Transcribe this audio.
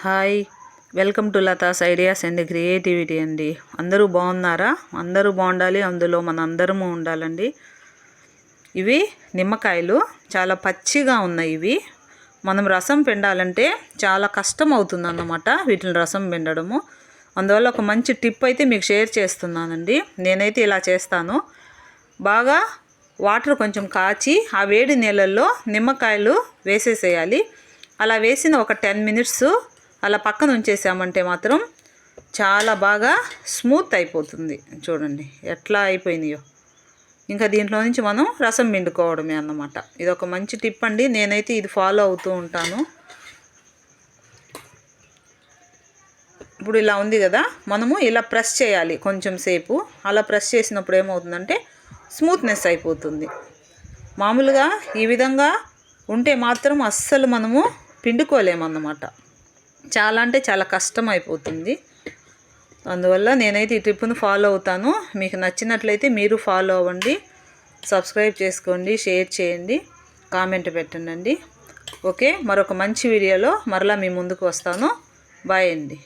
Hi, welcome to Latha's ideas and creativity అండి. అందరూ బాగున్నారా? అందరూ బాగుండాలి, అందులో మన అందరము ఉండాలండి. ఇవి నిమ్మకాయలు చాలా పచ్చిగా ఉన్నాయి. ఇవి మనం రసం పిండాలంటే చాలా కష్టం అవుతుంది అన్నమాట, వీటిని రసం పిండడము. అందువల్ల ఒక మంచి టిప్ అయితే మీకు షేర్ చేస్తున్నానండి. నేనైతే ఇలా చేస్తాను. బాగా వాటర్ కొంచెం కాచి ఆ వేడి నీళ్ళల్లో నిమ్మకాయలు వేసేసేయాలి. అలా వేసిన ఒక 10 మినిట్స్ అలా పక్కన ఉంచేసామంటే మాత్రం చాలా బాగా స్మూత్ అయిపోతుంది. చూడండి ఎట్లా అయిపోయినాయో. ఇంకా దీంట్లో నుంచి మనం రసం పిండుకోవడమే అన్నమాట. ఇది ఒక మంచి టిప్ అండి. నేనైతే ఇది ఫాలో అవుతూ ఉంటాను. ఇప్పుడు ఇలా ఉంది కదా, మనము ఇలా ప్రెస్ చేయాలి కొంచెం సేపు. అలా ప్రెస్ చేసినప్పుడు ఏమవుతుందంటే స్మూత్నెస్ అయిపోతుంది. మామూలుగా ఈ విధంగా ఉంటే మాత్రం అస్సలు మనము పిండుకోలేమన్నమాట. చాలా అంటే చాలా కష్టం అయిపోతుంది. అందువల్ల నేనైతే ఈ ట్రిప్ను ఫాలో అవుతాను. మీకు నచ్చినట్లయితే మీరు ఫాలో అవ్వండి. సబ్స్క్రైబ్ చేసుకోండి, షేర్ చేయండి, కామెంట్ పెట్టండి. ఓకే, మరొక మంచి వీడియోలో మరలా మీ ముందుకు వస్తాను. బాయ్ అండి.